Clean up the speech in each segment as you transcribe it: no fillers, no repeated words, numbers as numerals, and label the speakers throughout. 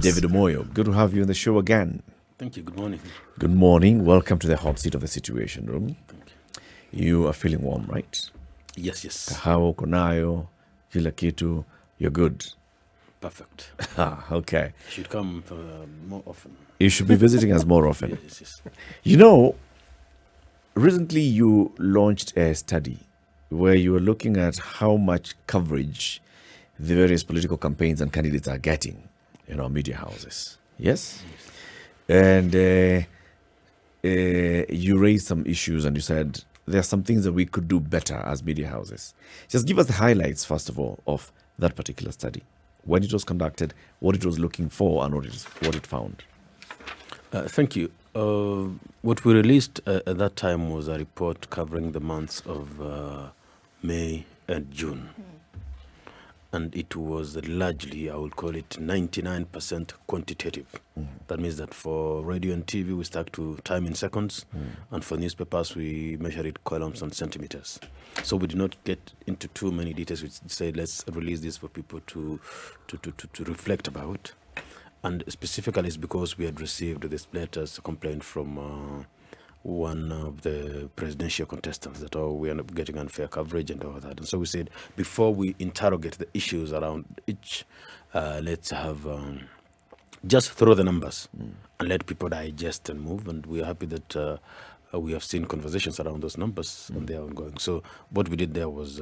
Speaker 1: David OMWOYO, good to have you on the show again.
Speaker 2: Thank you. Good morning.
Speaker 1: Good morning. Welcome to the hot seat of the Situation Room.
Speaker 2: Thank you.
Speaker 1: You are feeling warm, right?
Speaker 2: Yes.
Speaker 1: Kahawa, kunayo, kila kitu, you're good.
Speaker 2: Perfect.
Speaker 1: Okay.
Speaker 2: You should come more often.
Speaker 1: You should be visiting us more often.
Speaker 2: Yes.
Speaker 1: You know, recently you launched a study where you were looking at how much coverage the various political campaigns and candidates are getting in our media houses. Yes? And you raised some issues and you said there are some things that we could do better as media houses. Just give us the highlights, first of all, of that particular study. When it was conducted, what it was looking for, and what it found.
Speaker 2: Thank you. What we released at that time was a report covering the months of May and June. And it was largely, I would call it 99% quantitative. That means that for radio and TV, we stuck to time in seconds. And for newspapers, we measure it columns and centimeters. So we did not get into too many details. We said, let's release this for people to reflect about. And specifically, it's because we had received this letters complaint from one of the presidential contestants that, we end up getting unfair coverage and all that. And so we said, before we interrogate the issues around each, let's have just throw the numbers and let people digest and move. And we are happy that we have seen conversations around those numbers and they are ongoing. So what we did there was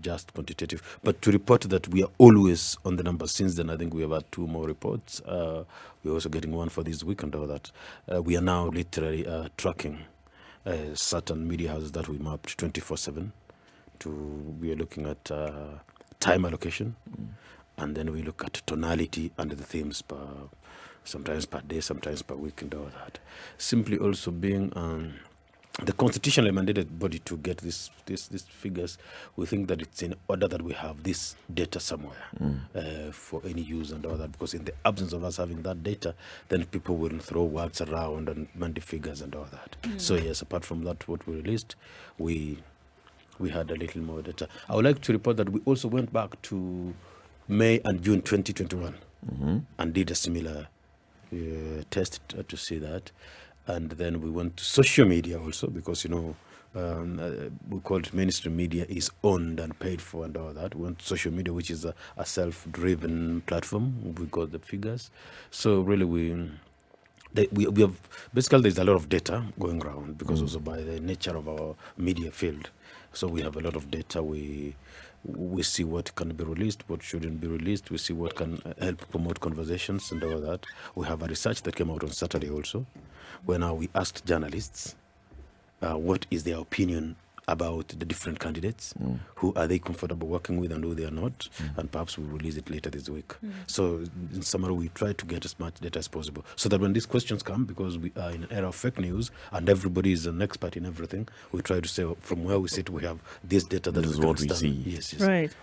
Speaker 2: just quantitative. But to report that we are always on the numbers. Since then, I think we have had 2 more reports. We're also getting one for this week and all that. We are now literally tracking certain media houses that we mapped 24/7. We are looking at time allocation, and then we look at tonality and the themes sometimes per day, sometimes per week, and all that. Simply also being the constitutionally mandated body to get these figures, we think that it's in order that we have this data somewhere for any use and all that, because in the absence of us having that data, then people will throw words around and mandy figures and all that. So yes, apart from that, what we released, we had a little more data. I would like to report that we also went back to May and June 2021 and did a similar test to see that. And then we went to social media also, because we call it mainstream media is owned and paid for and all that. We went to social media, which is a self-driven platform. We got the figures. So really we have, basically there's a lot of data going around, because also by the nature of our media field. So we have a lot of data. We see what can be released, what shouldn't be released. We see what can help promote conversations and all that. We have a research that came out on Saturday also, where now we asked journalists what is their opinion about the different candidates, who are they comfortable working with and who they are not, and perhaps we'll release it later this week. So in summary, we try to get as much data as possible, so that when these questions come, because we are in an era of fake news and everybody is an expert in everything, we try to say from where we sit, we have this data that
Speaker 1: This is
Speaker 2: we
Speaker 1: what
Speaker 2: can
Speaker 1: we
Speaker 2: stand.
Speaker 1: see.
Speaker 2: Yes.
Speaker 3: Right.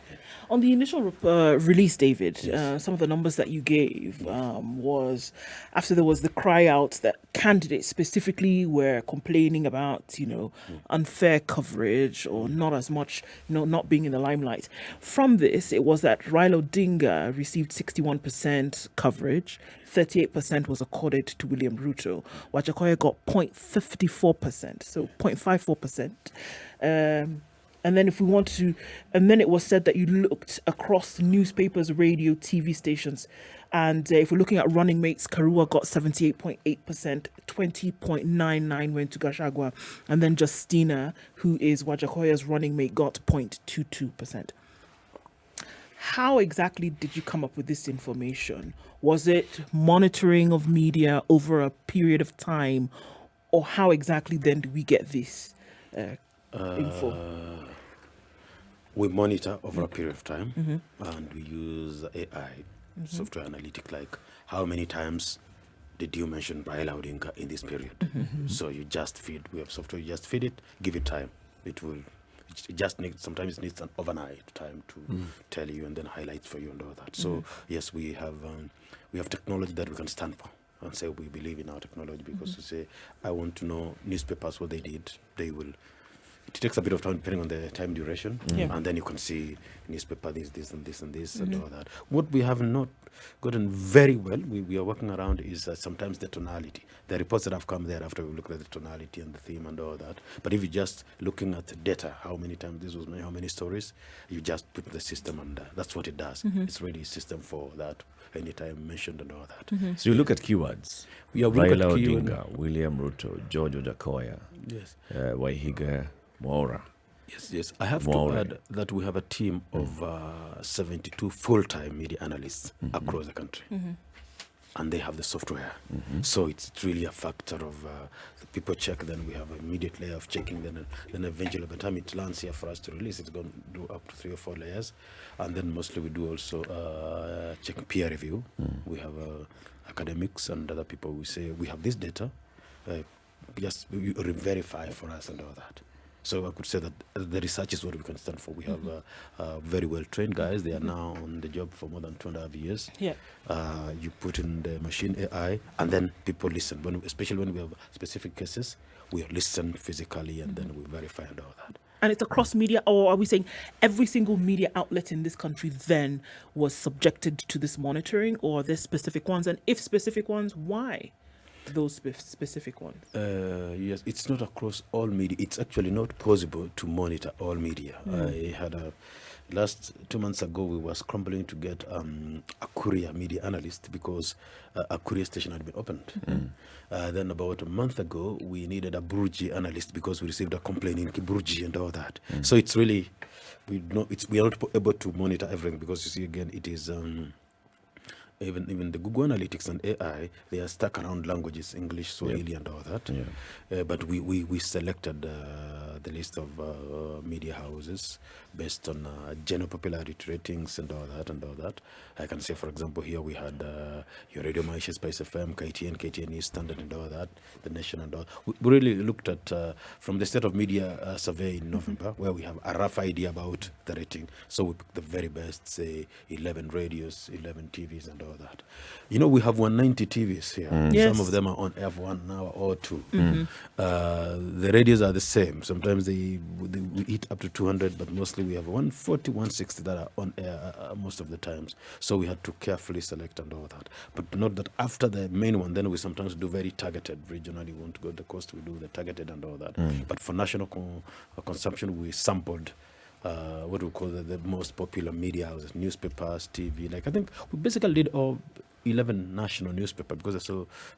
Speaker 3: On the initial release, David, some of the numbers that you gave was after there was the cry out that candidates specifically were complaining about, unfair coverage or not as much, not being in the limelight. From this, it was that Raila Odinga received 61% coverage, 38% was accorded to William Ruto. Wajakoya got 0.54%, so 0.54%. And then it was said that you looked across newspapers, radio, TV stations. And if we're looking at running mates, Karua got 78.8%, 20.99 went to Gashagwa. And then Justina, who is Wajakoya's running mate, got 0.22%. How exactly did you come up with this information? Was it monitoring of media over a period of time? Or how exactly then do we get this info?
Speaker 2: We monitor over a period of time, and we use AI software analytic, like how many times did you mention Raila Odinga in this period? So you just feed, we have software, you just feed it, give it time. It just sometimes it needs an overnight time to tell you and then highlight for you and all that. So yes, we have technology that we can stand for and say we believe in our technology, because we say, I want to know newspapers what they did, they will it takes a bit of time depending on the time duration,
Speaker 3: Yeah.
Speaker 2: and then you can see newspaper this and this and this and all that. What we have not gotten very well, we are working around is sometimes the tonality. The reports that have come there after we look at the tonality and the theme and all that. But if you're just looking at the data, how many times this was made, how many stories, you just put the system under. That's what it does. It's really a system for that. Anytime mentioned and all that.
Speaker 1: So you look at keywords.
Speaker 2: We look at
Speaker 1: Raila
Speaker 2: keyword-
Speaker 1: Odinga, William Ruto, George Ojakoya,
Speaker 2: Yes.
Speaker 1: Waihiga, Mwaura.
Speaker 2: Yes. I have
Speaker 1: More
Speaker 2: to add that we have a team of 72 full-time media analysts across the country. And they have the software. So it's really a factor of the people check, then we have an immediate layer of checking, then eventually by the time it lands here for us to release, it's going to do up to 3 or 4 layers. And then mostly we do also check peer review. We have academics and other people. We say, we have this data, just verify for us and all that. So I could say that the research is what we can stand for. We have very well-trained guys. They are now on the job for more than 2.5 years.
Speaker 3: Yeah.
Speaker 2: You put in the machine AI, and then people listen. Especially when we have specific cases, we listen physically, and then we verify and all that.
Speaker 3: And it's across media, or are we saying every single media outlet in this country then was subjected to this monitoring, or are there specific ones? And if specific ones, why those specific ones?
Speaker 2: Yes, it's not across all media. It's actually not possible to monitor all media. I had last 2 months ago, we were scrambling to get a courier media analyst because a courier station had been opened. Then about a month ago, we needed a Burji analyst because we received a complaint in Kiburji and all that. So it's really, we are not able to monitor everything because you see, again, it is even the Google Analytics and AI, they are stuck around languages, English, Swahili, and all that. But we selected the list of media houses based on general popularity ratings and all that. I can say, for example, here we had your Radio Maisha, SpiceFM, KTN News, Standard, and all that, The Nation, and all. We really looked at from the State of Media survey in November, where we have a rough idea about the rating. So we picked the very best, say 11 radios, 11 TVs, and all that. You know, we have 190 TVs here.
Speaker 3: Yes.
Speaker 2: Some of them are on F1 now or 2. The radios are the same. Sometimes we hit up to 200, but mostly we have 140, 160 that are on air most of the times. So we had to carefully select and all that. But note that after the main one, then we sometimes do very targeted. Regionally, we want to go the coast, we do the targeted and all that. But for national consumption, we sampled what we call the most popular media houses, newspapers, TV. Like I think we basically did all 11 national newspaper because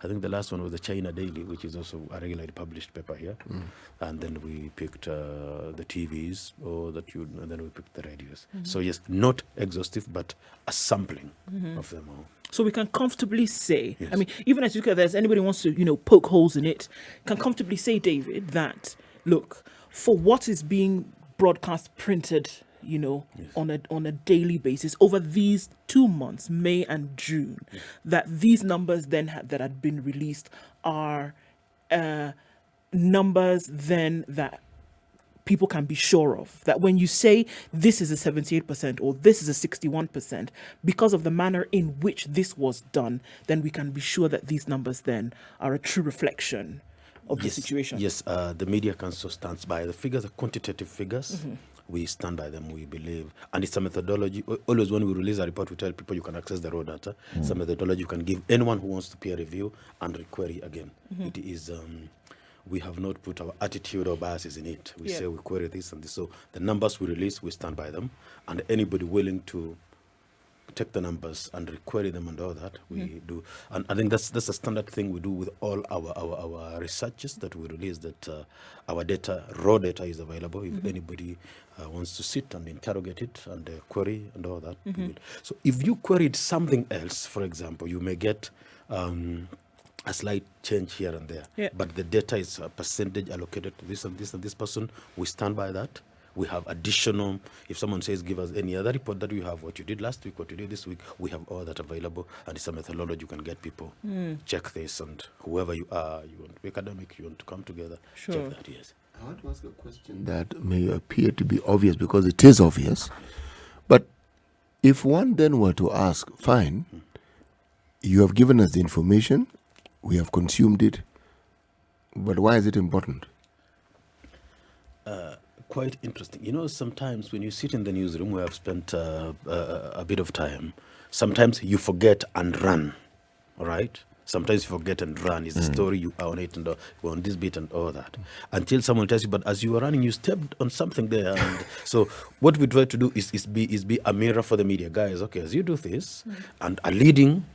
Speaker 2: I think the last one was the China Daily, which is also a regularly published paper here. And then we picked the TVs, and then we picked the radios. So yes, not exhaustive, but a sampling of them all.
Speaker 3: So we can comfortably say,
Speaker 2: Yes.
Speaker 3: I mean, even as you look at this, anybody wants to, poke holes in it, can comfortably say, David, that, look, for what is being broadcast, printed, on a daily basis over these 2 months, May and June, that these numbers then that had been released are numbers then that people can be sure of. That when you say this is a 78% or this is a 61%, because of the manner in which this was done, then we can be sure that these numbers then are a true reflection of the situation.
Speaker 2: Yes, the Media Council stands by the figures, the quantitative figures. We stand by them, we believe. And it's a methodology. Always when we release a report, we tell people you can access the raw data. It's a methodology you can give anyone who wants to peer review and requery again. It is, we have not put our attitude or biases in it. We say we query this and this. So the numbers we release, we stand by them. And anybody willing to take the numbers and requery them and all that, we do. And I think that's a standard thing we do with all our researches that we release, that our data, raw data is available. If anybody wants to sit and interrogate it and query and all that. So if you queried something else, for example, you may get a slight change here and there. But the data is a percentage allocated to this and this and this person. We stand by that. We have additional, if someone says, give us any other report that you have, what you did last week, what you did this week, we have all that available. And it's a methodology you can get people. Check this, and whoever you are, you want to be academic, you want to come together, check that, yes.
Speaker 4: I want to ask a question that may appear to be obvious because it is obvious. But if one then were to ask, fine, you have given us the information, we have consumed it, but why is it important?
Speaker 2: quite interesting. You know, sometimes when you sit in the newsroom, where I've spent a bit of time, sometimes you forget and run, all right? Sometimes you forget and run. It's a story, you are on it and you're on this bit and all that. Until someone tells you, but as you were running, you stepped on something there. And so what we try to do is be a mirror for the media. Guys, okay, as you do this, and a leading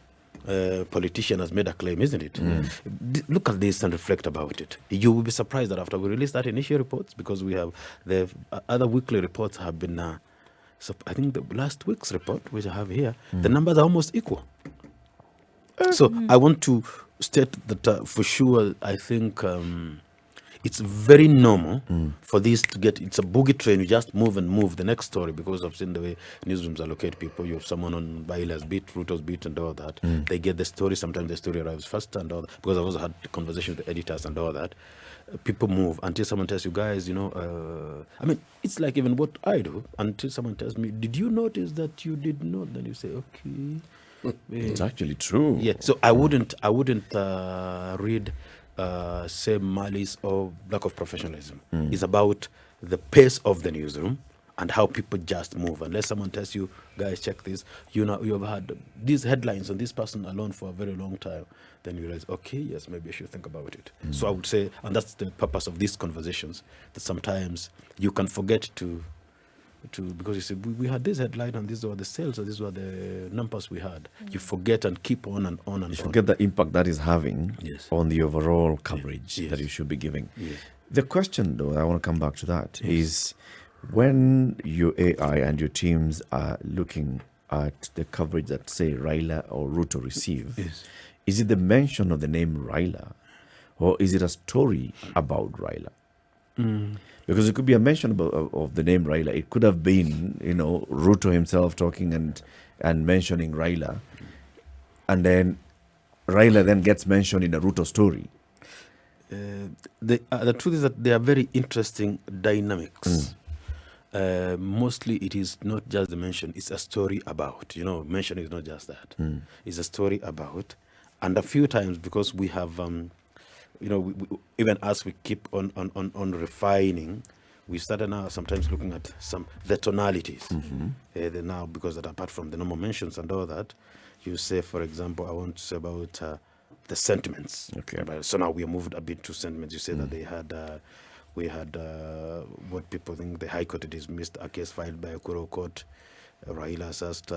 Speaker 2: politician has made a claim, isn't it? Look at this and reflect about it. You will be surprised that after we release that initial reports, because we have the other weekly reports have been, so I think the last week's report, which I have here, the numbers are almost equal. So I want to state that for sure, I think it's very normal for this to get, it's a boogie train, you just move and move. The next story, because I've seen the way newsrooms allocate people, you have someone on Raila's beat, Ruto's beat and all that. They get the story, sometimes the story arrives faster and all that, because I've also had conversations with the editors and all that. People move until someone tells you, guys, you know, I mean, it's like even what I do, until someone tells me, did you notice that you did not? Then you say, okay.
Speaker 1: It's actually true.
Speaker 2: Yeah, so I wouldn't read say malice or lack of professionalism. It's about the pace of the newsroom and how people just move. Unless someone tells you, guys, check this, you know, you've had these headlines on this person alone for a very long time, then you realize, okay, yes, maybe I should think about it. So I would say, and that's the purpose of these conversations, that sometimes you can forget to because you say we had this headline and these were the sales or these were the numbers we had. You forget and keep on and on and
Speaker 1: You
Speaker 2: on.
Speaker 1: forget the impact that is having
Speaker 2: Yes.
Speaker 1: on the overall coverage
Speaker 2: Yes.
Speaker 1: that you should be giving.
Speaker 2: Yes.
Speaker 1: The question, though, I want to come back to that, is when your AI and your teams are looking at the coverage that, say, Raila or Ruto receive,
Speaker 2: Yes.
Speaker 1: is it the mention of the name Raila, or is it a story about Raila? Because it could be a mention of the name Raila. It could have been, you know, Ruto himself talking and mentioning Raila, and then Raila then gets mentioned in a Ruto story.
Speaker 2: The truth is that they are very interesting dynamics. Mostly it is not just the mention, it's a story about. You know, mention is not just that. It's a story about. And a few times, because we have, you know, we, even as we keep on refining, we started now sometimes looking at the tonalities. Now, because that apart from the normal mentions and all that, you say, for example, I want to say about the sentiments.
Speaker 1: Okay.
Speaker 2: So now we have moved a bit to sentiments. You say that they had, we had what people think the High Court had dismissed a case filed by a Kuro Court. Raila has asked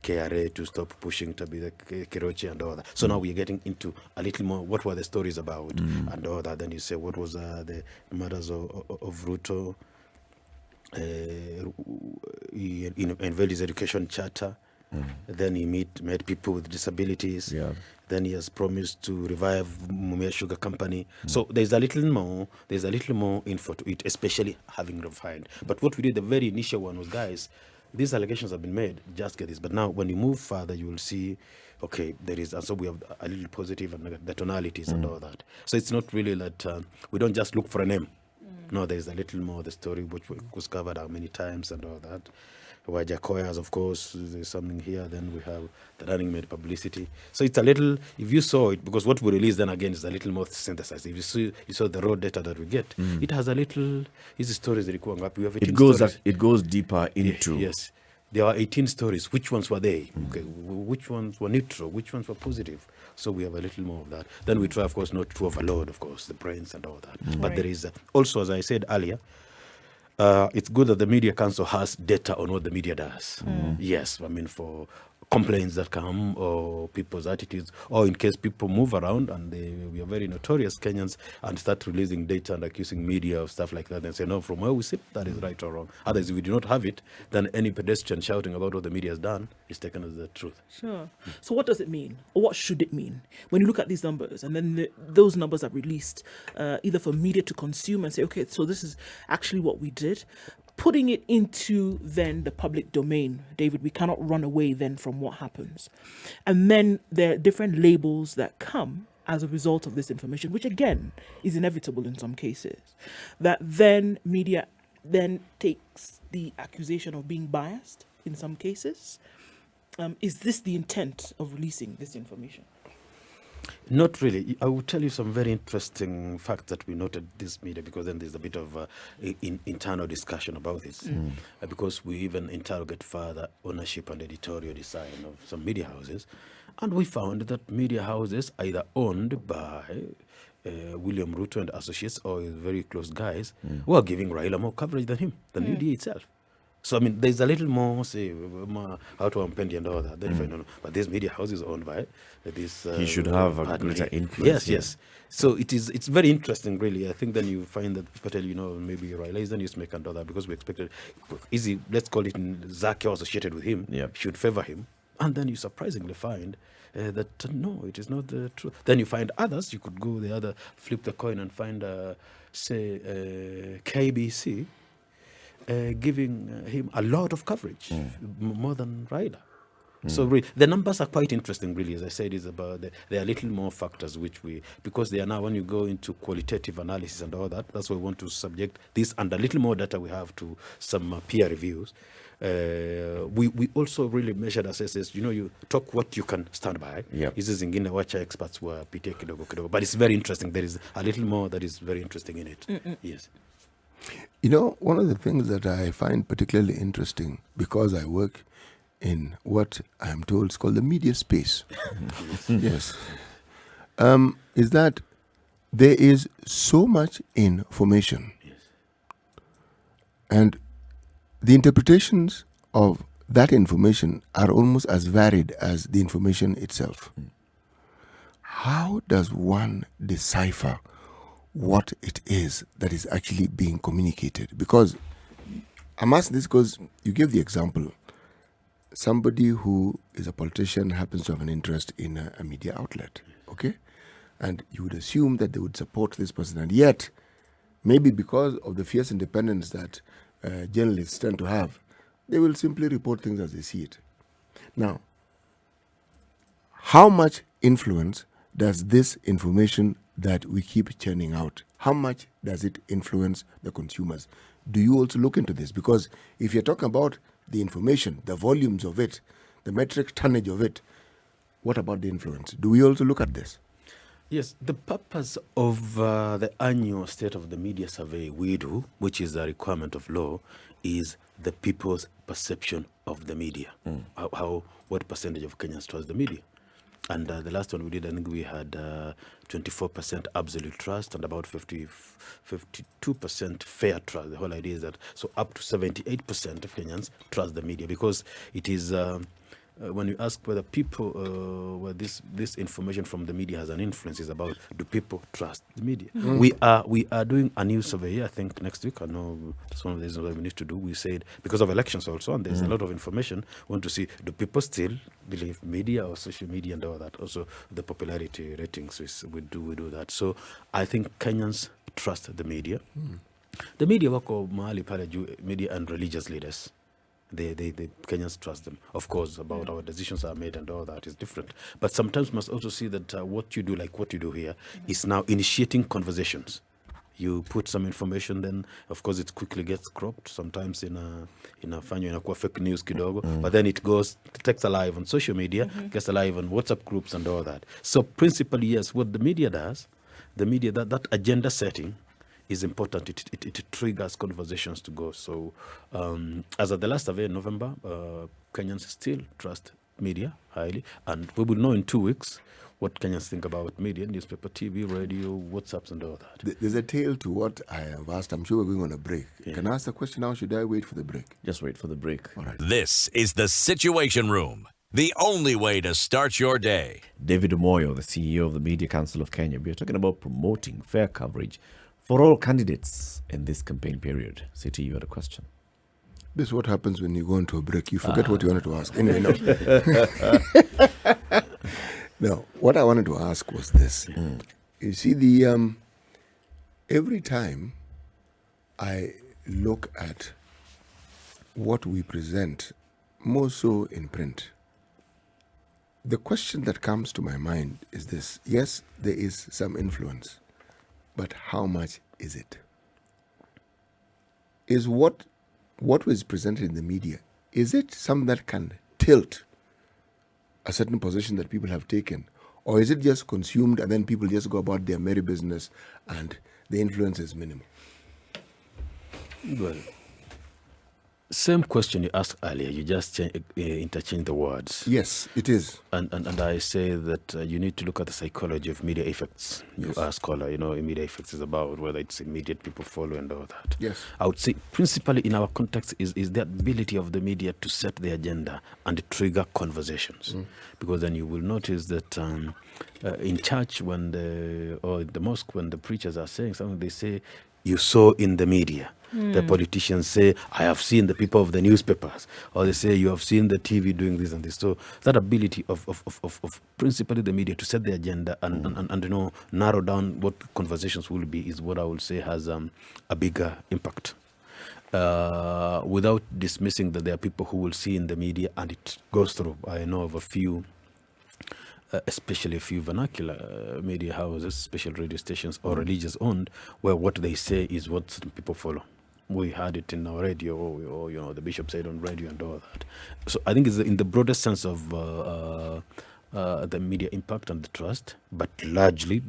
Speaker 2: KRA to stop pushing to be the Kirochi and all that. So now we're getting into a little more what were the stories about and all that. Then you say what was the matters of Ruto, he unveiled his education charter. Then he met people with disabilities.
Speaker 1: Yeah.
Speaker 2: Then he has promised to revive Mumia Sugar Company. So there's a little more info to it, especially having refined. But what we did, the very initial one was, guys, these allegations have been made, just get this. But now when you move further, you will see, okay, there is, and so we have a little positive and negative, the tonalities and all that. So it's not really that we don't just look for a name. No, there's a little more, the story which was covered out many times and all that. Wajakoya's, of course, there's something here. Then we have the running mate publicity. So it's a little, if you saw it, because what we release then again is a little more synthesized. If you saw the raw data that we get, it has a little, these stories that we have 18 stories.
Speaker 1: It goes deeper into.
Speaker 2: Yes. There are 18 stories. Which ones were they? Okay. Which ones were neutral? Which ones were positive? So we have a little more of that. Then we try, of course, not to overload, of course, the brains and all that. But there is also, as I said earlier, it's good that the Media Council has data on what the media does. Yes, I mean, for complaints that come or people's attitudes, or in case people move around and we are very notorious Kenyans and start releasing data and accusing media of stuff like that and say, no, from where we sit, that is right or wrong. Otherwise, if we do not have it, then any pedestrian shouting about what the media has done is taken as the truth.
Speaker 3: Sure. So what does it mean? Or what should it mean? When you look at these numbers and then those numbers are released either for media to consume and say, okay, so this is actually what we did. Putting it into then the public domain, David, we cannot run away then from what happens. And then there are different labels that come as a result of this information, which again is inevitable in some cases, that then media then takes the accusation of being biased in some cases. Is this the intent of releasing this information?
Speaker 2: Not really. I will tell you some very interesting facts that we noted this media, because then there's a bit of internal discussion about this. Because we even interrogate further ownership and editorial design of some media houses. And we found that media houses either owned by William Ruto and associates or his very close guys who are giving Raila more coverage than him, than media itself. So, I mean, there's a little more, say, how to Ampendi and all that. Then if I don't know. But this media house is owned by this.
Speaker 1: He should have a
Speaker 2: partner.
Speaker 1: greater influence.
Speaker 2: Yes. So it's very interesting, really. I think then you find that people tell maybe Raila is the newsmaker and all that, because we expected, let's call it Zaki associated with him, should favor him. And then you surprisingly find that no, it is not the truth. Then you find others, you could go the other, flip the coin and find, say, KBC, giving him a lot of coverage, more than Raila. So the numbers are quite interesting, really. As I said, is about there are little more factors because they are now, when you go into qualitative analysis and all that, that's why we want to subject this and a little more data we have to some peer reviews. We also really measured assesses. You talk what you can stand by. Hizi zingine wacha experts wapitie kidogo, but it's very interesting. There is a little more that is very interesting in it. Yes.
Speaker 4: One of the things that I find particularly interesting, because I work in what I'm told is called the media space, yes, is that there is so much information, and the interpretations of that information are almost as varied as the information itself. How does one decipher what it is that is actually being communicated? Because I'm asking this because you gave the example. Somebody who is a politician happens to have an interest in a media outlet, okay? And you would assume that they would support this person. And yet, maybe because of the fierce independence that journalists tend to have, they will simply report things as they see it. Now, how much influence does this information that we keep churning out, how much does it influence the consumers? Do you also look into this? Because if you're talking about the information, the volumes of it, the metric tonnage of it, what about the influence? Do we also look at this?
Speaker 2: Yes, the purpose of the annual State of the Media Survey we do, which is a requirement of law, is the people's perception of the media. What percentage of Kenyans trust the media? And the last one we did, I think we had 24% absolute trust and about 52% fair trust. The whole idea is that up to 78% of Kenyans trust the media, because it is when you ask whether people, whether this information from the media has an influence, is about, do people trust the media? We are doing a new survey, I think, next week. I know that's one of the reasons why we need to do. We said, because of elections also, and there's a lot of information, we want to see, do people still believe media or social media and all that? Also, the popularity ratings, we do that. So I think Kenyans trust the media. The media wako mahali pale juu, media and religious leaders. The Kenyans trust them. Of course, about our decisions are made and all that is different. But sometimes must also see that what you do, like what you do here, is now initiating conversations. You put some information, then of course it quickly gets cropped. Sometimes in a fake news kidogo, but then it takes alive on social media, gets alive on WhatsApp groups and all that. So principally, yes, what the media does, that agenda setting is important. It triggers conversations to go. So as of the last survey in November, Kenyans still trust media highly, and we will know in 2 weeks what Kenyans think about media, newspaper, TV, radio, WhatsApps and all that.
Speaker 4: There's a tail to what I have asked. I'm sure we're going on a break. Can I ask the question now? Should I wait for the break?
Speaker 1: Just wait for the break.
Speaker 4: All right.
Speaker 5: This is the Situation Room, the only way to start your day.
Speaker 1: David OMWOYO, the CEO of the Media Council of Kenya, we are talking about promoting fair coverage for all candidates in this campaign period. City, you had a question.
Speaker 4: This is what happens when you go into a break. You forget what you wanted to ask. Anyway, no. No, what I wanted to ask was this. You see, every time I look at what we present, more so in print, the question that comes to my mind is this. Yes, there is some influence, but how much is it? Is what was presented in the media, is it something that can tilt a certain position that people have taken? Or is it just consumed and then people just go about their merry business and the influence is minimal?
Speaker 2: Well, same question you asked earlier. You just interchange the words.
Speaker 4: Yes, it is.
Speaker 2: And I say that you need to look at the psychology of media effects. You ask scholar, media effects is about whether it's immediate, people follow and all that.
Speaker 4: Yes.
Speaker 2: I would say principally in our context is the ability of the media to set the agenda and trigger conversations. Because then you will notice that in church or the mosque, when the preachers are saying something, they say, you saw in the media. The politicians say, I have seen the people of the newspapers, or they say, you have seen the TV doing this and this. So that ability of principally the media to set the agenda and narrow down what conversations will be is what I will say has a bigger impact. Without dismissing that there are people who will see in the media and it goes through. I know of a few, especially a few vernacular media houses, special radio stations or religious owned, where what they say is what people follow. We had it in our radio, or the bishop said on radio and all that. So I think it's in the broadest sense of the media impact and the trust, but largely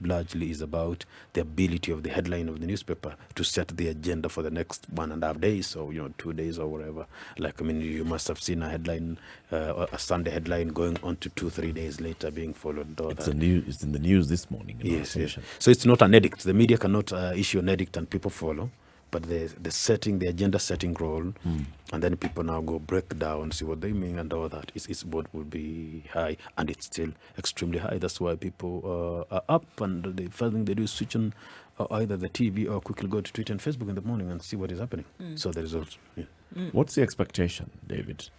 Speaker 2: is about the ability of the headline of the newspaper to set the agenda for the next 1.5 days or 2 days or whatever. You must have seen a headline, a Sunday headline going on to 2-3 days later being followed.
Speaker 1: It's in the news this morning.
Speaker 2: Yes. So it's not an edict. The media cannot issue an edict and people follow. But the agenda setting role, and then people now go break down, see what they mean and all that. Is what will be high, and it's still extremely high. That's why people are up, and the first thing they do is switch on either the TV or quickly go to Twitter and Facebook in the morning and see what is happening. So the results. Yeah.
Speaker 1: What's the expectation, David,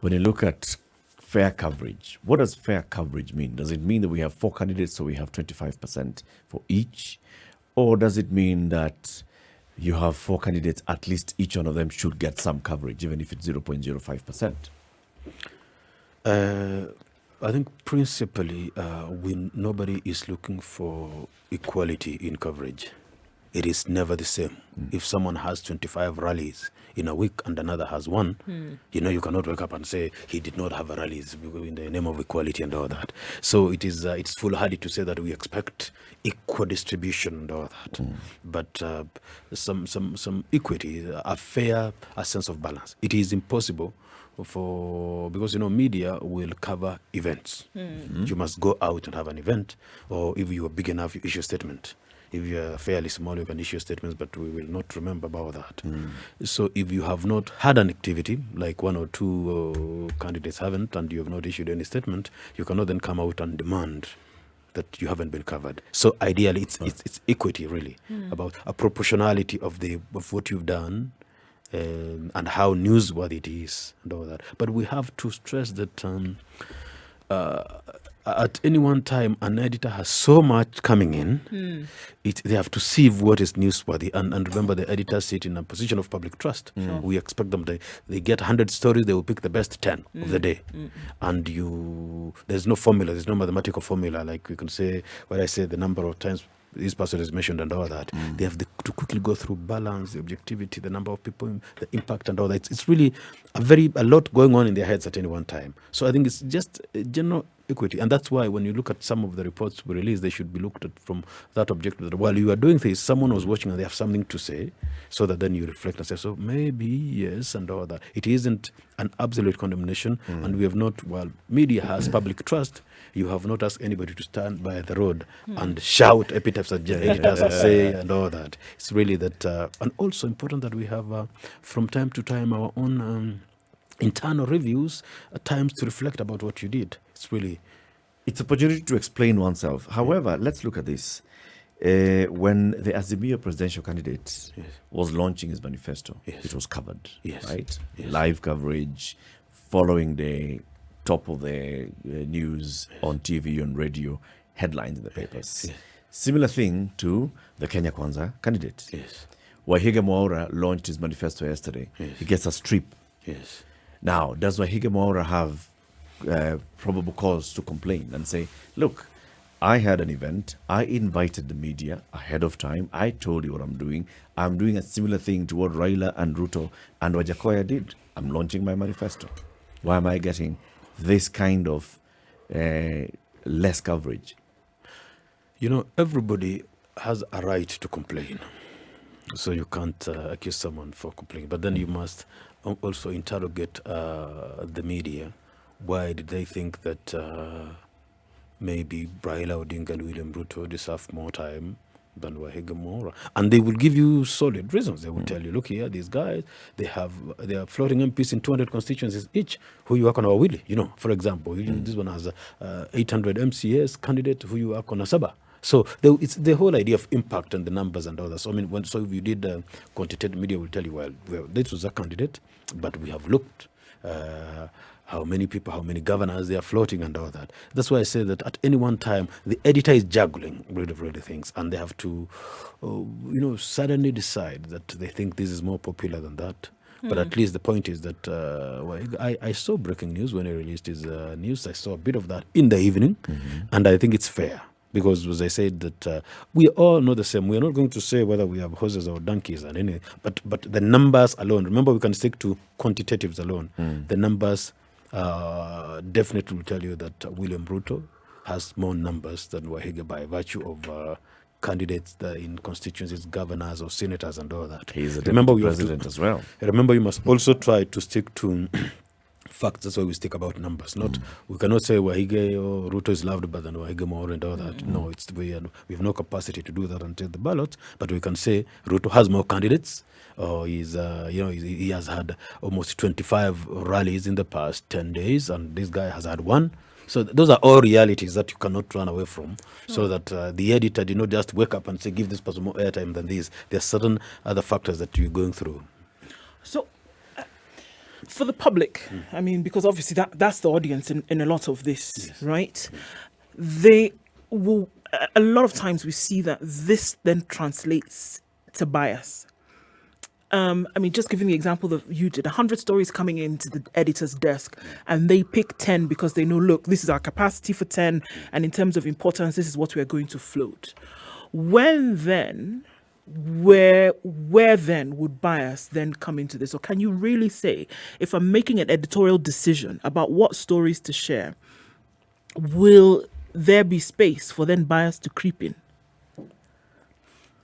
Speaker 1: when you look at fair coverage? What does fair coverage mean? Does it mean that we have 4 candidates, so we have 25% for each? Or does it mean that you have 4 candidates, at least each one of them should get some coverage, even if it's 0.05%?
Speaker 2: I think principally, nobody is looking for equality in coverage. It is never the same. If someone has 25 rallies in a week and another has 1, you cannot wake up and say he did not have a rallies in the name of equality and all that. So it's foolhardy to say that we expect equal distribution and all that. But some equity, a sense of balance. It is impossible because media will cover events. You must go out and have an event, or if you are big enough, you issue a statement. If you are fairly small, you can issue statements, but we will not remember about that. So if you have not had an activity, like 1 or 2 candidates haven't, and you have not issued any statement, you cannot then come out and demand that you haven't been covered. So ideally, it's equity, really, about a proportionality of what you've done and how newsworthy it is and all that. But we have to stress that at any one time, an editor has so much coming in, they have to sieve what is newsworthy. And remember, the editors sit in a position of public trust. We expect them, they get 100 stories, they will pick the best 10 of the day. And there's no formula, there's no mathematical formula. Like we can say, when I say the number of times this person is mentioned and all that, they have to quickly go through balance, the objectivity, the number of people, the impact and all that. It's really a lot going on in their heads at any one time. So I think it's just general equity. And that's why when you look at some of the reports we release, they should be looked at from that objective. That while you are doing this, someone was watching and they have something to say, so that then you reflect and say, so maybe yes and all that. It isn't an absolute condemnation, and we have not, while media has public trust, you have not asked anybody to stand by the road and shout epitaphs at editors and say and all that. It's really that, and also important that we have from time to time our own internal reviews, at times to reflect about what you did. It's
Speaker 1: an opportunity to explain oneself. However, let's look at this. When the Azimio presidential candidate was launching his manifesto, it was covered, right? Live coverage, following the top of the news on TV, on radio, headlines in the papers. Similar thing to the Kenya Kwanza candidate. Wahiga Mwaura launched his manifesto yesterday. He gets a strip. Now, does Wahiga Mwaura have probable cause to complain and say, look, I had an event, I invited the media ahead of time, I told you what I'm doing a similar thing to what Raila and Ruto and Wajakoya did. I'm launching my manifesto. Why am I getting this kind of less coverage?
Speaker 2: You know, everybody has a right to complain. So you can't accuse someone for complaining. But then you must also interrogate the media. Why did they think that maybe Raila Odinga and William Ruto deserve more time than Wahiga Mora? And they will give you solid reasons. They will tell you, look here, these guys, they are floating MPs in 200 constituencies each. Who you work on Wawili, you know, for example. This one has 800 MCS candidate who you work on Asaba. So it's the whole idea of impact and the numbers and all that. So I mean, so if you did quantitative media will tell you, well, this was a candidate, but we have looked how many people, how many governors they are floating and all that. That's why I say that at any one time, the editor is juggling really things, and they have to, suddenly decide that they think this is more popular than that. But at least the point is that I saw breaking news when he released his news. I saw a bit of that in the evening, and I think it's fair. Because, as I said, that we all know the same. We are not going to say whether we have horses or donkeys and anything, but the numbers alone. Remember, we can stick to quantitatives alone. The numbers definitely will tell you that William Ruto has more numbers than Wahiga by virtue of candidates in constituencies, governors or senators and all that.
Speaker 1: He's a deputy president as well.
Speaker 2: Remember, you must also try to stick to facts. That's why we stick about numbers. Not we cannot say Wahige or Ruto is loved better than Wahige more and all that. No, we have no capacity to do that until the ballot. But we can say Ruto has more candidates. He has had almost 25 rallies in the past 10 days, and this guy has had one. So those are all realities that you cannot run away from. So that the editor did not just wake up and say, give this person more airtime than this. There are certain other factors that you're going through.
Speaker 3: So, for the public, I mean, because obviously that's the audience in a lot of this, right? They will, a lot of times we see that this then translates to bias. I mean, just giving the example that you did, 100 stories coming into the editor's desk, and they pick 10 because they know, look, this is our capacity for 10, and in terms of importance, this is what we are going to float. Where then would bias then come into this? Or can you really say, if I'm making an editorial decision about what stories to share, will there be space for then bias to creep in?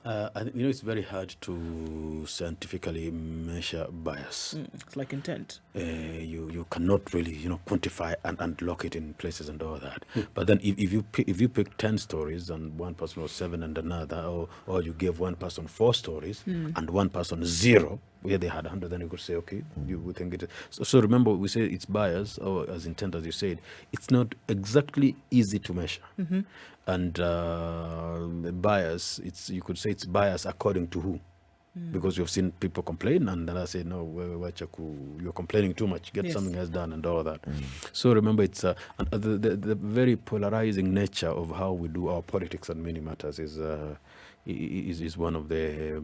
Speaker 2: I think, it's very hard to scientifically measure bias.
Speaker 3: It's like intent.
Speaker 2: You cannot really quantify and lock it in places and all that. But then if you pick 10 stories and one person was 7 and another, or you give one person 4 stories and one person 0, where they had 100, then you could say, okay, you would think it is. So remember, we say it's bias, or as intent, as you said, it's not exactly easy to measure. And bias, you could say it's bias according to who? Because you've seen people complain, and then I say, no, you're complaining too much, get something else done and all that. So remember, it's the very polarizing nature of how we do our politics on many matters is one of the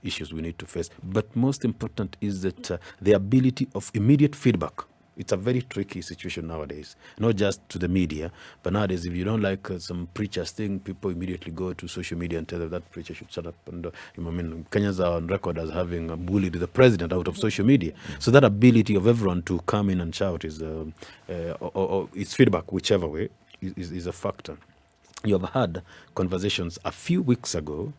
Speaker 2: issues we need to face. But most important is that the ability of immediate feedback. It's a very tricky situation nowadays, not just to the media, but nowadays if you don't like some preacher's thing, people immediately go to social media and tell them that preacher should shut up. And Kenyans are on record as having bullied the president out of social media. So that ability of everyone to come in and shout is, or it's feedback, whichever way, is a factor. You have had conversations a few weeks ago.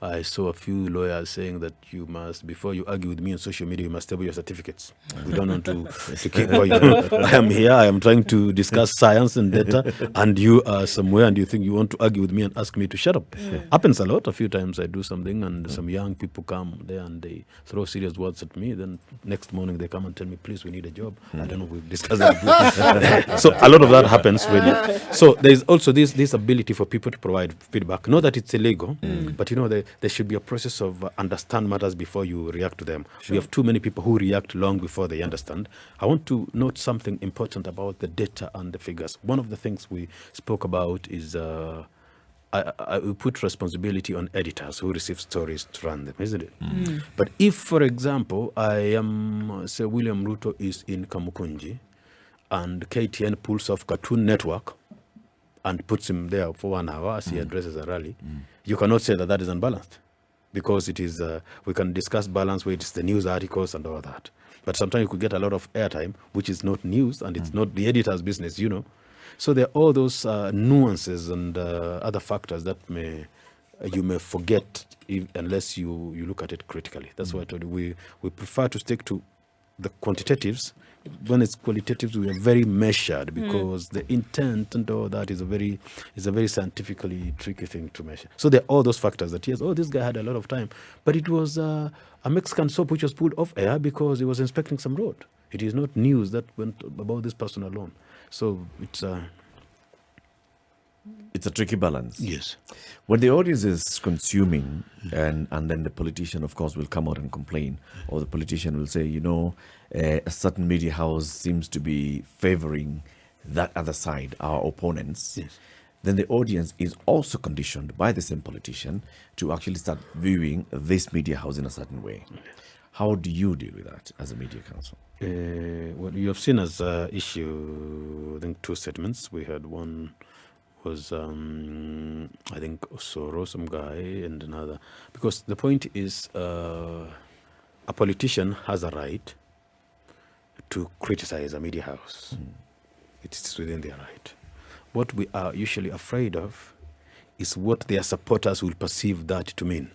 Speaker 2: I saw a few lawyers saying that you must, before you argue with me on social media, you must table your certificates. We don't want to keep going. I am here, I am trying to discuss science and data, and you are somewhere and you think you want to argue with me and ask me to shut up. Happens a lot. A few times I do something and some young people come there and they throw serious words at me. Then next morning they come and tell me, please, we need a job. I don't know, we've discussed it. So a lot of that happens really. So there's also this ability for people to provide feedback. Not that it's illegal, but there should be a process of understand matters before you react to them. We have too many people who react long before they understand. I want to note something important about the data and the figures. One of the things we spoke about is I put responsibility on editors who receive stories to run them, isn't it? But if, for example, say William Ruto is in Kamukunji and KTN pulls off Cartoon Network and puts him there for 1 hour as he addresses a rally, you cannot say that is unbalanced, because it is. We can discuss balance where it's the news articles and all that. But sometimes you could get a lot of airtime, which is not news and it's not the editor's business, So there are all those nuances and other factors that you may forget unless you look at it critically. That's why I told you we prefer to stick to the quantitatives. When it's qualitatives, we are very measured because the intent and all that is a very scientifically tricky thing to measure. So there are all those factors that, yes, this guy had a lot of time, but it was a Mexican soap which was pulled off air because he was inspecting some road. It is not news that went about this person alone. So it's a
Speaker 1: tricky balance.
Speaker 2: Yes.
Speaker 1: When the audience is consuming and then the politician, of course, will come out and complain, or the politician will say, a certain media house seems to be favoring that other side, our opponents.
Speaker 2: Yes.
Speaker 1: Then the audience is also conditioned by the same politician to actually start viewing this media house in a certain way. How do you deal with that as a media council?
Speaker 2: What you have seen as issue, I think, two statements. We had one was, I think, Osoro, some guy, and another. Because the point is, a politician has a right to criticize a media house. It is within their right. What we are usually afraid of is what their supporters will perceive that to mean.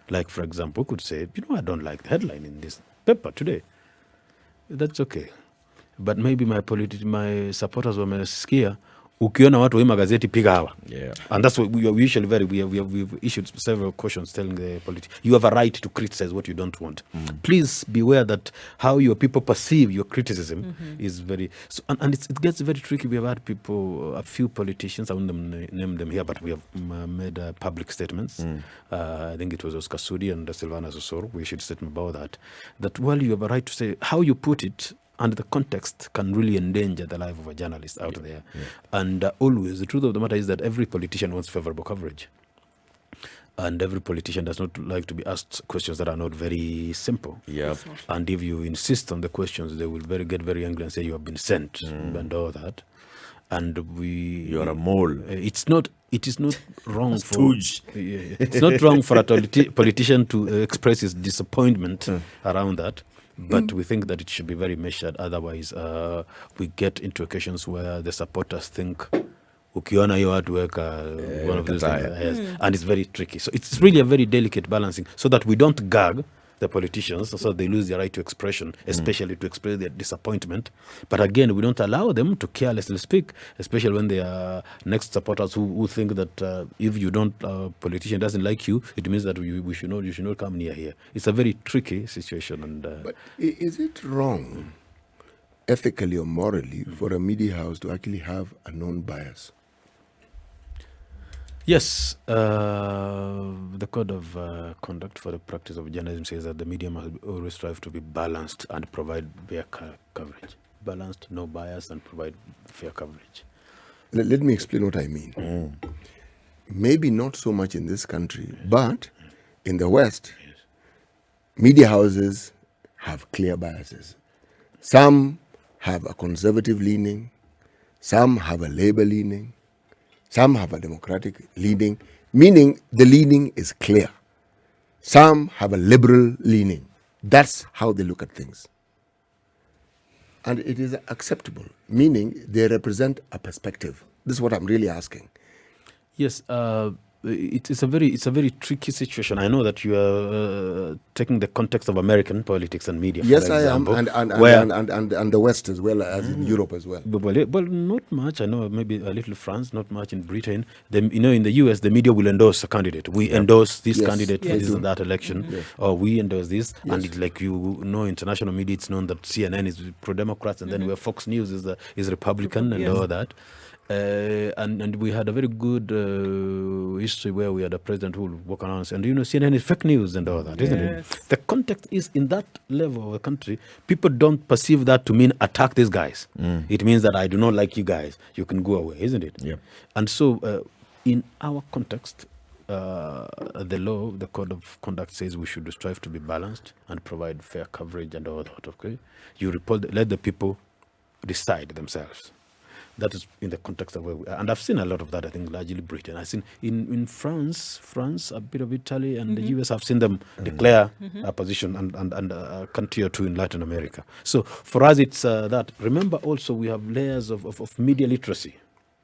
Speaker 2: Like, for example, we could say, I don't like the headline in this paper today. That's okay. But maybe my supporters wamesikia ukiona watu wa magazeti piga hawa.
Speaker 1: Yeah.
Speaker 2: And that's what we are usually we've issued several cautions telling the politicians, you have a right to criticize what you don't want. Please be aware that how your people perceive your criticism is very, and it gets very tricky. We have had people, a few politicians, I won't name them here, but we have made public statements. I think it was Oscar Sudi and Silvana Zosoro. We issued a statement about that while you have a right to say how you put it, and the context can really endanger the life of a journalist out there. Yeah. And always, the truth of the matter is that every politician wants favorable coverage. And every politician does not like to be asked questions that are not very simple.
Speaker 1: Yep.
Speaker 2: And if you insist on the questions, they will get very angry and say you have been sent and all that. And
Speaker 1: you're a mole.
Speaker 2: It is not wrong it's not wrong for a politician to express his disappointment around that. But we think that it should be very measured. Otherwise, we get into occasions where the supporters think, ukiona hiyo watu weka one of those things. And it's very tricky. So it's really a very delicate balancing so that we don't gag the politicians so they lose their right to expression, especially to express their disappointment. But again, we don't allow them to carelessly speak, especially when they are next supporters who think that if you don't, politician doesn't like you, it means that you should not come near here. It's a very tricky situation. And
Speaker 4: but is it wrong, ethically or morally, for a media house to actually have a known bias?
Speaker 2: Yes, the Code of Conduct for the Practice of Journalism says that the media must always strive to be balanced and provide fair coverage. Balanced, no bias, and provide fair coverage.
Speaker 4: Let me explain what I mean. Maybe not so much in this country, but in the West, media houses have clear biases. Some have a conservative leaning, some have a labor leaning, some have a democratic leaning, meaning the leaning is clear. Some have a liberal leaning. That's how they look at things. And it is acceptable, meaning they represent a perspective. This is what I'm really asking.
Speaker 2: Yes, it's a very tricky situation. I know that you are taking the context of American politics and media.
Speaker 4: Yes,
Speaker 2: for
Speaker 4: example, I am, and the West as well as in Europe as well.
Speaker 2: Well, not much. I know maybe a little France, not much in Britain. In the US, the media will endorse a candidate. We endorse this candidate for this and that election, or we endorse this. And it's like international media. It's known that CNN is pro-Democrats, and then where Fox News is Republican and all that. And we had a very good history where we had a president who would walk around and CNN is fake news and all that, isn't it? The context is in that level of the country, people don't perceive that to mean attack these guys. It means that I do not like you guys. You can go away, isn't it?
Speaker 1: Yeah.
Speaker 2: And so in our context, the law, the Code of Conduct says we should strive to be balanced and provide fair coverage and all that, okay? Let the people decide themselves. That is in the context of where we are. And I've seen a lot of that, I think, largely Britain. I've seen in France, a bit of Italy, and the US, I've seen them declare a position and a country or two in Latin America. So for us, it's that. Remember also, we have layers of media literacy.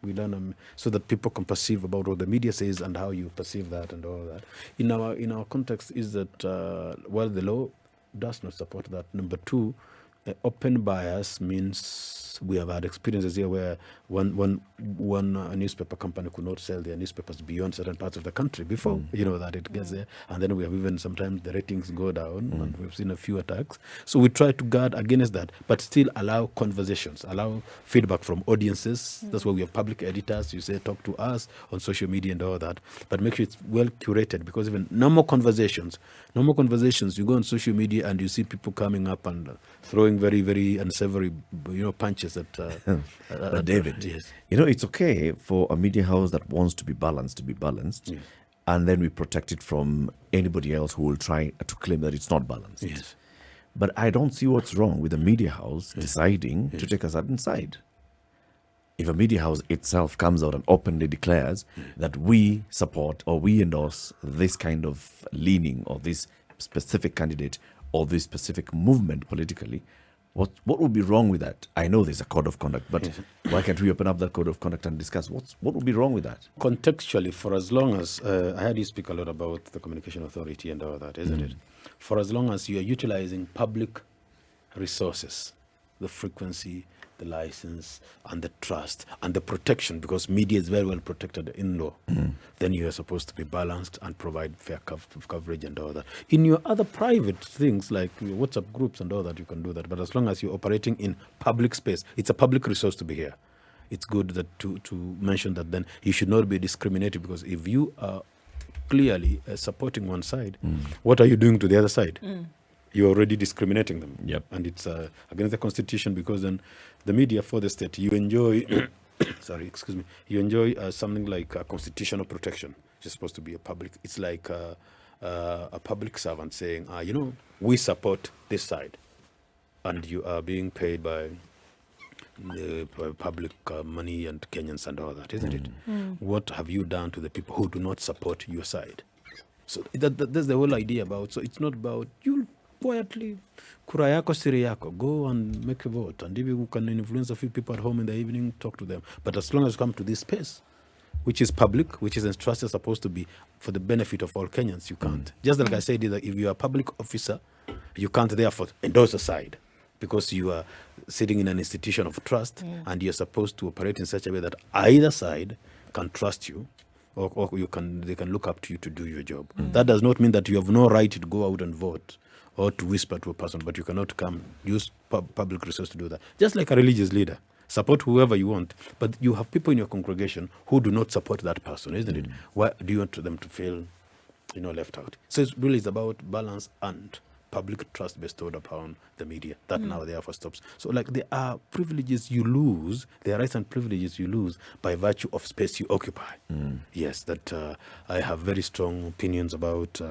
Speaker 2: We learn so that people can perceive about what the media says and how you perceive that and all that. In our context is that well, the law does not support that. Number two, open bias means we have had experiences here where one newspaper company could not sell their newspapers beyond certain parts of the country before that it gets there, and then we have even sometimes the ratings go down, and we've seen a few attacks. So we try to guard against that, but still allow conversations, allow feedback from audiences. That's why we have public editors. You say talk to us on social media and all that, but make sure it's well curated, because even normal conversations, you go on social media and you see people coming up and throwing very, very unsavory, punches at.
Speaker 1: But David,
Speaker 2: yes.
Speaker 1: It's okay for a media house that wants to be balanced,
Speaker 2: Yes.
Speaker 1: and then we protect it from anybody else who will try to claim that it's not balanced.
Speaker 2: Yes.
Speaker 1: But I don't see what's wrong with a media house deciding to take a certain side. If a media house itself comes out and openly declares that we support or we endorse this kind of leaning or this specific candidate or this specific movement politically, what would be wrong with that? I know there's a code of conduct, but why can't we open up that code of conduct and discuss what would be wrong with that?
Speaker 2: Contextually, for as long as I heard you speak a lot about the Communication Authority and all that, isn't it? For as long as you are utilizing public resources, the frequency, the license, and the trust, and the protection, because media is very well protected in law, then you are supposed to be balanced and provide fair coverage and all that. In your other private things, like your WhatsApp groups and all that, you can do that. But as long as you're operating in public space, it's a public resource to be here. It's good that to mention that then you should not be discriminated, because if you are clearly supporting one side, what are you doing to the other side? You're already discriminating them.
Speaker 1: Yep.
Speaker 2: And it's against the Constitution, because then the media for the state, you enjoy, you enjoy something like constitutional protection. You're supposed to be a public, it's like a public servant saying, we support this side, and you are being paid by public money and Kenyans and all that, isn't it? What have you done to the people who do not support your side? So that's the whole idea about, so it's not about you quietly, kura yako siri yako, go and make a vote, and if you can influence a few people at home in the evening, talk to them. But as long as you come to this space, which is public, which is entrusted, supposed to be for the benefit of all Kenyans, you can't. Just like I said, that if you are a public officer, you can't therefore endorse a side, because you are sitting in an institution of trust, and you're supposed to operate in such a way that either side can trust you, or they can look up to you to do your job. That does not mean that you have no right to go out and vote or to whisper to a person, but you cannot come use public resource to do that. Just like a religious leader, support whoever you want, but you have people in your congregation who do not support that person, isn't it? Why do you want them to feel, left out? So it's really about balance and public trust bestowed upon the media. That now therefore stops. So there are privileges you lose, there are rights and privileges you lose by virtue of space you occupy. Yes, that I have very strong opinions about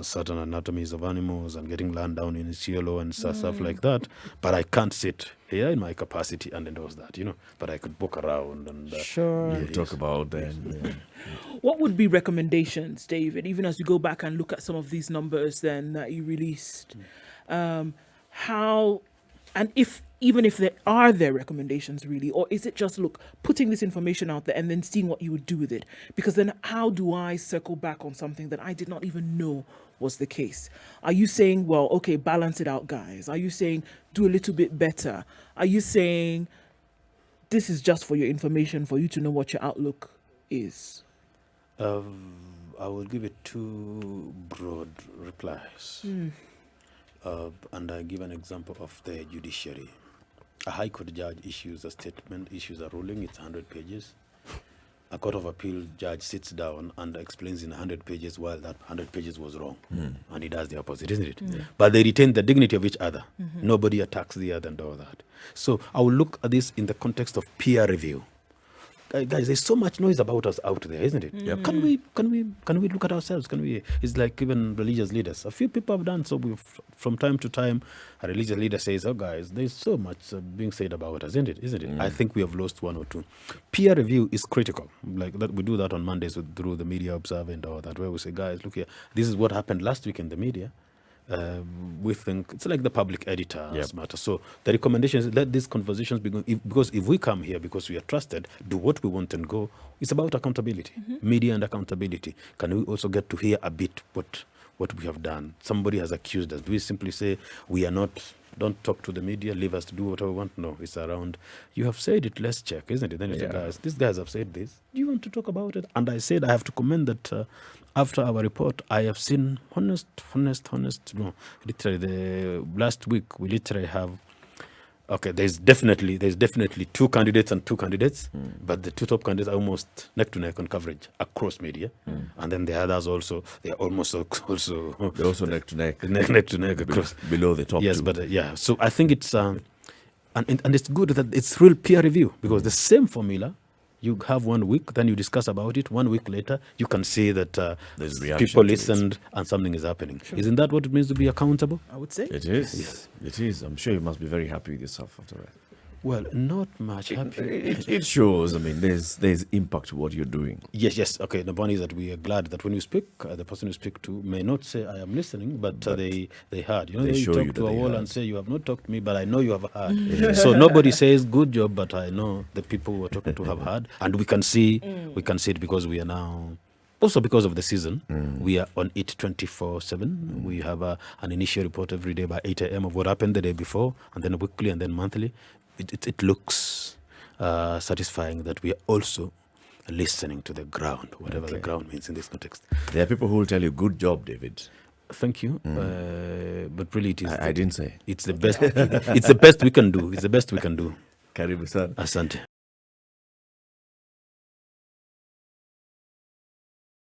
Speaker 2: certain anatomies of animals and getting land down in Isiolo and stuff like that, but I can't sit here in my capacity and endorse that, but I could walk around and
Speaker 1: Talk about then.
Speaker 3: What would be recommendations, David, even as we go back and look at some of these numbers then that you released? How, and even if there are recommendations really, or is it just, putting this information out there and then seeing what you would do with it? Because then how do I circle back on something that I did not even know was the case? Are you saying, well, okay, balance it out, guys? Are you saying do a little bit better? Are you saying this is just for your information, for you to know what your outlook is?
Speaker 2: I will give it two broad replies. And I give an example of the judiciary. A High Court judge issues a statement, issues a ruling, it's 100 pages. A Court of Appeal judge sits down and explains in 100 pages why that 100 pages was wrong. And he does the opposite, isn't it? But they retain the dignity of each other. Nobody attacks the other and all that. So I will look at this in the context of peer review. Guys, there's so much noise about us out there, isn't it? Can we look at ourselves? It's like even religious leaders. A few people have done so. From time to time, a religious leader says, "Oh, guys, there's so much being said about us, isn't it? I think we have lost one or two. Peer review is critical. Like that, we do that on Mondays through the Media Observer and all that, where we say, guys, look here, this is what happened last week in the media. we think it's like the public editor's
Speaker 1: Yep.
Speaker 2: matter. So the recommendation is let these conversations begin. Because if we come here because we are trusted, do what we want and go, it's about accountability, media and accountability. Can we also get to hear a bit what we have done? Somebody has accused us. Do we simply say we are not? Don't talk to the media. Leave us to do whatever we want. No, it's around. You have said it. Let's check, isn't it? Then you say, guys, these guys have said this. Do you want to talk about it? And I said I have to commend that. After our report, I have seen honest. No, literally, the last week we literally have. Okay, there's definitely 2 candidates and 2 candidates, but the 2 top candidates are almost neck to neck on coverage across media, and then the others also they are almost also
Speaker 1: They're also neck to neck.
Speaker 2: neck to neck across.
Speaker 1: Below the top
Speaker 2: Yes,
Speaker 1: 2.
Speaker 2: but yeah. So I think it's and it's good that it's real peer review because the same formula. You have 1 week, then you discuss about it. 1 week later, you can see that
Speaker 1: There's reaction
Speaker 2: people
Speaker 1: to it.
Speaker 2: listened and something is happening. Isn't that what it means to be accountable?
Speaker 3: I would say.
Speaker 1: It is. It is. I'm sure you must be very happy with yourself after that.
Speaker 2: Well, not much happy.
Speaker 1: It shows. I mean, there's impact to what you're doing.
Speaker 2: Yes. Okay, the point is that we are glad that when you speak, the person you speak to may not say, I am listening, but they heard. You know,
Speaker 1: they
Speaker 2: you
Speaker 1: show
Speaker 2: talk
Speaker 1: you
Speaker 2: to
Speaker 1: that
Speaker 2: a
Speaker 1: they
Speaker 2: wall
Speaker 1: heard.
Speaker 2: and say, you have not talked to me, but I know you have heard. So nobody says, good job, but I know the people who are talking to have heard. And we can see it because we are now... Also because of the season, we are on it 24/7. We have an initial report every day by 8 a.m. of what happened the day before, and then weekly, and then monthly. It looks satisfying that we are also listening to the ground, whatever the ground means in this context.
Speaker 1: There are people who will tell you, good job, David.
Speaker 2: Thank you, but really it is.
Speaker 1: I didn't say.
Speaker 2: It's the best. It's the best we can do. It's the best we can do.
Speaker 1: Karibu sana.
Speaker 2: Asante.